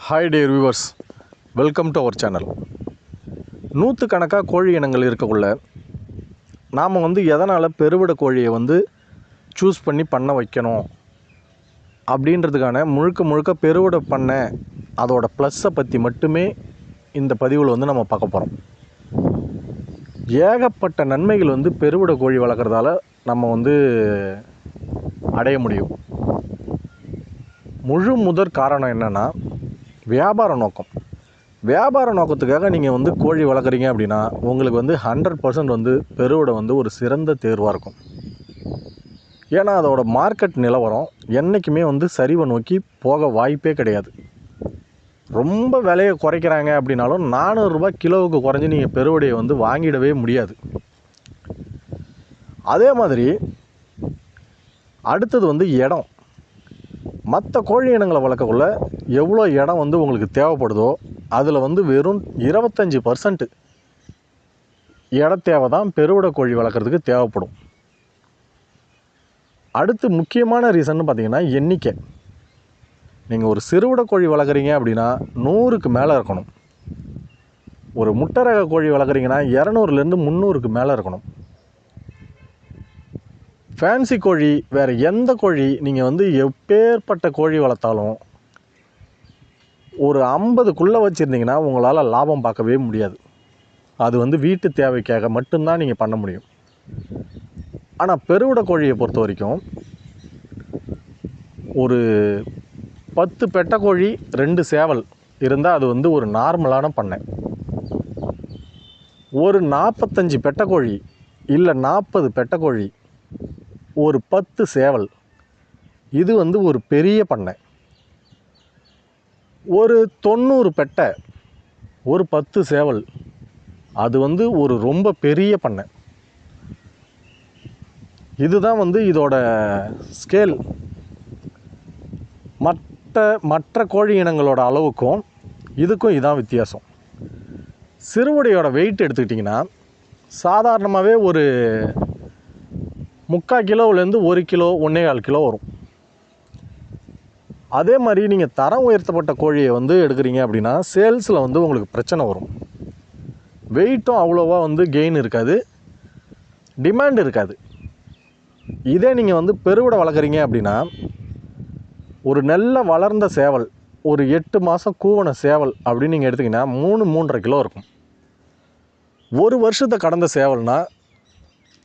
Hi dear viewers, welcome to our channel. நூற்றுக்கணக்காக கோழி இனங்கள் இருக்கக்குள்ள நாம் எதனால் பெருவிட கோழியை சூஸ் பண்ண வைக்கணும் அப்படின்றதுக்கான முழுக்க பெருவிட பண்ண அதோட ப்ளஸ்ஸை பற்றி மட்டுமே இந்த பதிவில் நம்ம பார்க்க போகிறோம். ஏகப்பட்ட நன்மைகள் பெருவிட கோழி வளர்க்குறதால நம்ம அடைய முடியும். முதற் காரணம் என்னென்னா வியாபார நோக்கம். வியாபார நோக்கத்துக்காக நீங்கள் கோழி வளர்க்குறீங்க அப்படின்னா உங்களுக்கு 100% பெருவிட ஒரு சிறந்த தேர்வாக இருக்கும். ஏன்னா அதோட மார்க்கெட் நிலவரம் என்றைக்குமே சரிவை நோக்கி போக வாய்ப்பே கிடையாது. ரொம்ப விலையை குறைக்கிறாங்க அப்படின்னாலும் 400 ரூபாய் கிலோவுக்கு குறைஞ்சி நீங்கள் பெருவிடையை வாங்கிடவே முடியாது. அதே மாதிரி அடுத்தது இடம். மற்ற கோழி இனங்களை வளர்க்கக்குள்ள எவ்வளோ இடம் உங்களுக்கு தேவைப்படுதோ அதில் வெறும் 25% இட தேவை தான் பெருவிட கோழி வளர்க்குறதுக்கு தேவைப்படும். அடுத்து முக்கியமான ரீசன்னு பார்த்தீங்கன்னா எண்ணிக்கை. நீங்கள் ஒரு சிறுவிட கோழி வளர்க்குறீங்க அப்படின்னா 100க்கு மேலே இருக்கணும். ஒரு முட்டை ரக கோழி வளர்க்குறீங்கன்னா 200லேருந்து 300க்கு மேலே இருக்கணும். ஃபேன்சி கோழி வேறு எந்த கோழி நீங்கள் எப்பேற்பட்ட கோழி வளர்த்தாலும் ஒரு 50க்குள்ளே வச்சுருந்தீங்கன்னா உங்களால் லாபம் பார்க்கவே முடியாது. அது வீட்டு தேவைக்காக மட்டும்தான் நீங்கள் பண்ண முடியும். ஆனால் பெருவிட கோழியை பொறுத்த வரைக்கும் ஒரு 10 பெட்டைக்கோழி 2 சேவல் இருந்தால் அது ஒரு நார்மலான பண்ணை. ஒரு 45 பெட்டைக்கோழி இல்லை 40 பெட்டைக்கோழி ஒரு 10 சேவல் இது ஒரு பெரிய பண்ணை. ஒரு 90 பெட்டை ஒரு 10 சேவல் அது ஒரு ரொம்ப பெரிய பண்ணை. இதுதான் இதோட ஸ்கேல். மற்ற கோழி இனங்களோட அளவுக்கும் இதுக்கும் இதான் வித்தியாசம். சிறுவிடையோட வெயிட் எடுத்துக்கிட்டிங்கன்னா சாதாரணமாகவே ஒரு 3/4 கிலோவிலேருந்து 1 கிலோ 1.25 கிலோ வரும். அதே மாதிரி நீங்கள் தரம் உயர்த்தப்பட்ட கோழியை எடுக்கிறீங்க அப்படின்னா சேல்ஸில் உங்களுக்கு பிரச்சனை வரும். வெயிட்டும் அவ்வளோவா கெயின் இருக்காது, டிமாண்ட் இருக்காது. இதே நீங்கள் பெருவிட வளர்க்குறீங்க அப்படின்னா ஒரு நல்ல வளர்ந்த சேவல் ஒரு 8 மாதம் கூவன சேவல் அப்படின்னு நீங்கள் எடுத்திங்கன்னா 3-3.5 கிலோ இருக்கும். ஒரு வருஷத்தை கடந்த சேவல்னா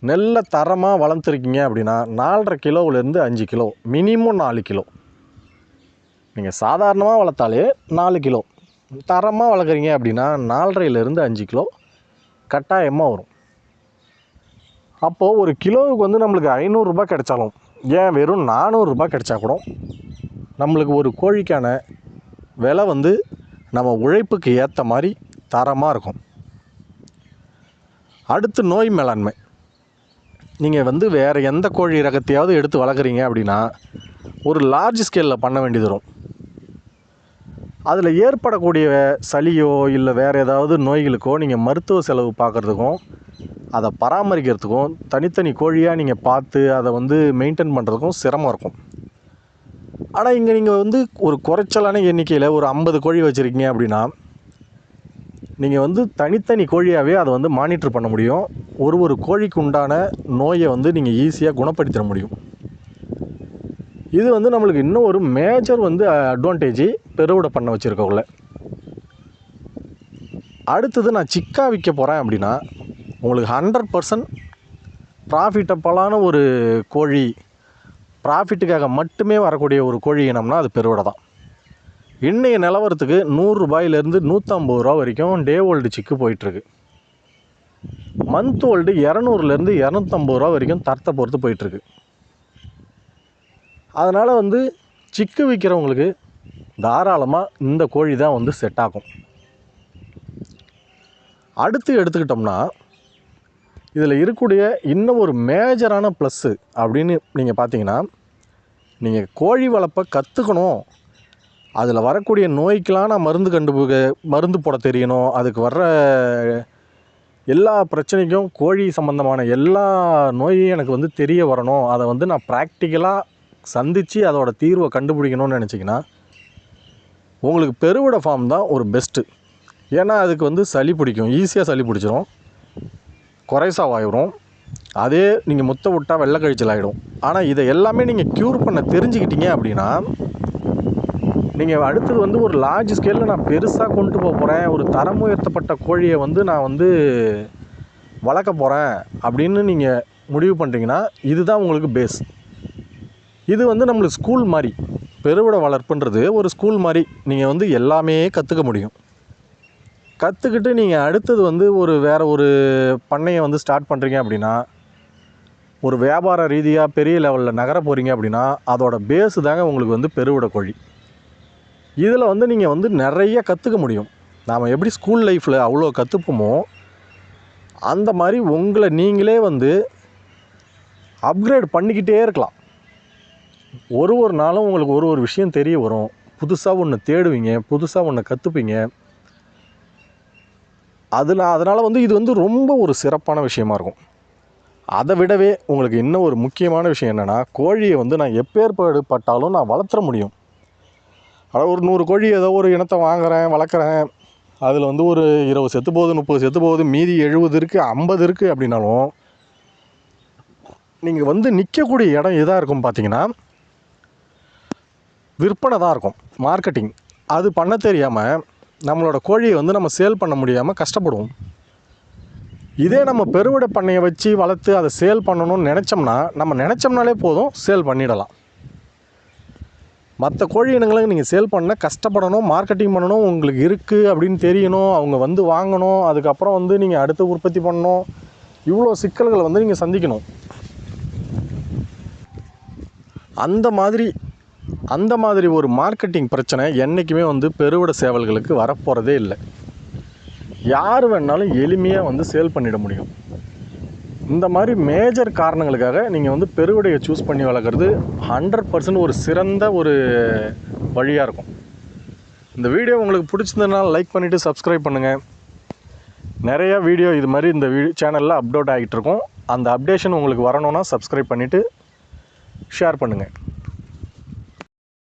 நல்ல தரமாக வளர்த்துருக்கீங்க அப்படின்னா 4.5 கிலோவிலேருந்து 5 கிலோ, மினிமம் 4 கிலோ. நீங்கள் சாதாரணமாக வளர்த்தாலே 4 கிலோ, தரமாக வளர்க்குறீங்க அப்படின்னா 4.5லேருந்து 5 கிலோ கட்டாயமாக வரும். அப்போது ஒரு கிலோவுக்கு நம்மளுக்கு 500 ரூபாய் கிடைச்சாலும், ஏன் வெறும் 400 ரூபாய் கிடைச்சா கூட நம்மளுக்கு ஒரு கோழிக்கான விலை நம்ம உழைப்புக்கு ஏற்ற மாதிரி தரமாக இருக்கும். அடுத்து நோய் மேலாண்மை. நீங்கள் வேறு எந்த கோழி ரகத்தையாவது எடுத்து வளர்க்குறீங்க அப்படின்னா ஒரு லார்ஜ் ஸ்கேலில் பண்ண வேண்டியது வரும். அதில் ஏற்படக்கூடிய சளியோ இல்லை வேறு ஏதாவது நோய்களுக்கோ நீங்கள் மருத்துவ செலவு பார்க்குறதுக்கும் அதை பராமரிக்கிறதுக்கும் தனித்தனி கோழியாக நீங்கள் பார்த்து அதை மெயின்டைன் பண்ணுறதுக்கும் சிரமம் இருக்கும். ஆனால் இங்கே நீங்கள் ஒரு குறைச்சலான எண்ணிக்கையில் ஒரு 50 கோழி வச்சுருக்கீங்க அப்படின்னா நீங்கள் தனித்தனி கோழியாகவே அதை மானிட்டர் பண்ண முடியும். ஒரு கோழிக்கு உண்டான நோயை நீங்கள் ஈஸியாக குணப்படுத்த முடியும். இது நம்மளுக்கு இன்னும் ஒரு மேஜர் அட்வான்டேஜ் பெருவிட பண்ண வச்சுருக்கக்குள்ள. அடுத்தது நான் சிக்கா விற்க போகிறேன் அப்படின்னா உங்களுக்கு 100% ப்ராஃபிட்டபிளான ஒரு கோழி, ப்ராஃபிட்டுக்காக மட்டுமே வரக்கூடிய ஒரு கோழி இனம்னா அது பெருவிட தான். இன்றைய நிலவரத்துக்கு 100 ரூபாயிலேருந்து 150 ரூபா வரைக்கும் டே ஓல்டு சிக்கு போயிட்டுருக்கு. மந்த் ஓல்டு 200லேருந்து 250 ரூபா வரைக்கும் தரத்தை பொறுத்து போயிட்டுருக்கு. அதனால் சிக்கு விற்கிறவங்களுக்கு தாராளமாக இந்த கோழி தான் செட் ஆகும். அடுத்து எடுத்துக்கிட்டோம்னா இதில் இருக்கக்கூடிய இன்னும் ஒரு மேஜரான ப்ளஸ்ஸு அப்படின்னு நீங்கள் பார்த்தீங்கன்னா, நீங்கள் கோழி வளர்ப்பை கற்றுக்கணும், அதில் வரக்கூடிய நோய்க்கெலாம் நான் மருந்து போட தெரியணும், அதுக்கு வர்ற எல்லா பிரச்சனைக்கும் கோழி சம்மந்தமான எல்லா நோயையும் எனக்கு தெரிய வரணும், அதை நான் ப்ராக்டிக்கலாக சந்தித்து அதோட தீர்வை கண்டுபிடிக்கணும்னு நினச்சிங்கன்னா உங்களுக்கு பெருவிடை ஃபார்ம் தான் ஒரு பெஸ்ட்டு. ஏன்னா அதுக்கு வந்து சளி பிடிக்கும், ஈஸியாக சளி பிடிச்சிரும், குறைசாவாயிரும். அதே நீங்கள் முட்டை விட்டால் வெள்ளை கழிச்சல் ஆகிடும். ஆனால் இதை எல்லாமே நீங்கள் க்யூர் பண்ண தெரிஞ்சுக்கிட்டீங்க அப்படின்னா, நீங்கள் அடுத்தது வந்து ஒரு லார்ஜ் ஸ்கேலில் நான் பெருசாக கொண்டு போகிறேன், ஒரு தரம் உயர்த்தப்பட்ட கோழியை வந்து நான் வந்து வளர்க்க போகிறேன் அப்படின்னு நீங்கள் முடிவு பண்ணுறீங்கன்னா, இதுதான் உங்களுக்கு பேஸ். இது வந்து நம்மளுக்கு ஸ்கூல் மாதிரி, பெருவிடை வளர்ப்புன்றது ஒரு ஸ்கூல் மாதிரி. நீங்கள் வந்து எல்லாமே கற்றுக்க முடியும். கற்றுக்கிட்டு நீங்கள் அடுத்தது வந்து வேறு ஒரு பண்ணையை வந்து ஸ்டார்ட் பண்ணுறீங்க அப்படின்னா, ஒரு வியாபார ரீதியாக பெரிய லெவலில் நகர போகிறீங்க அப்படின்னா, அதோட பேஸு தாங்க உங்களுக்கு வந்து பெருவிடை கோழி. இதில் வந்து நீங்கள் வந்து நிறைய கற்றுக்க முடியும். நாம் எப்படி ஸ்கூல் லைஃப்பில் அவ்வளோ கற்றுப்போமோ, அந்த மாதிரி உங்களை நீங்களே வந்து அப்கிரேட் பண்ணிக்கிட்டே இருக்கலாம். ஒரு நாளும் உங்களுக்கு ஒரு விஷயம் தெரிய வரும். புதுசாக ஒன்று தேடுவீங்க, புதுசாக ஒன்று கற்றுப்பீங்க. அதனால் வந்து இது வந்து ரொம்ப ஒரு சிறப்பான விஷயமா இருக்கும். அதை விடவே உங்களுக்கு இன்னும் ஒரு முக்கியமான விஷயம் என்னென்னா, கோழியை வந்து நான் எப்பேற்பட்டாலும் நான் வளர்த்துற முடியும். அதாவது ஒரு 100 கோழி ஏதோ ஒரு இனத்தை வாங்குகிறேன், வளர்க்குறேன். அதில் வந்து ஒரு 20 செத்து போகுது, 30 செத்து போகுது, மீதி 70 இருக்குது, 50 இருக்குது அப்படின்னாலும், நீங்கள் வந்து நிற்கக்கூடிய இடம் எதாக இருக்கும் பார்த்தீங்கன்னா, விற்பனை தான் இருக்கும், மார்க்கெட்டிங். அது பண்ண தெரியாமல் நம்மளோட கோழியை வந்து நம்ம சேல் பண்ண முடியாமல் கஷ்டப்படுவோம். இதே நம்ம பெருவிடை பண்ணையை வச்சு வளர்த்து அதை சேல் பண்ணணும்னு நினச்சோம்னா, நம்ம நினச்சோம்னாலே போதும், சேல் பண்ணிடலாம். மற்ற கோழி இனங்களை நீங்கள் சேல் பண்ண கஷ்டப்படணும், மார்க்கெட்டிங் பண்ணணும், உங்களுக்கு இருக்குது அப்படின்னு தெரியணும், அவங்க வந்து வாங்கணும், அதுக்கப்புறம் வந்து நீங்கள் அடுத்து உற்பத்தி பண்ணணும். இவ்வளோ சிக்கல்களை வந்து நீங்கள் சந்திக்கணும். அந்த மாதிரி ஒரு மார்க்கெட்டிங் பிரச்சனை என்றைக்குமே வந்து பெருவிடை சேவல்களுக்கு வரப்போகிறதே இல்லை. யார் வேணாலும் எளிமையாக வந்து சேல் பண்ணிட முடியும். இந்த மாதிரி மேஜர் காரணங்களுக்காக நீங்கள் வந்து பெருவிடையை சூஸ் பண்ணி வளர்க்குறது 100% ஒரு சிறந்த ஒரு வழியாக இருக்கும். இந்த வீடியோ உங்களுக்கு பிடிச்சிருந்ததுனால லைக் பண்ணிவிட்டு சப்ஸ்கிரைப் பண்ணுங்கள். நிறையா வீடியோ இது மாதிரி இந்த சேனலில் அப்லோட் ஆகிட்டு இருக்கும். அந்த அப்டேஷன் உங்களுக்கு வரணுன்னா சப்ஸ்கிரைப் பண்ணிவிட்டு ஷேர் பண்ணுங்கள்.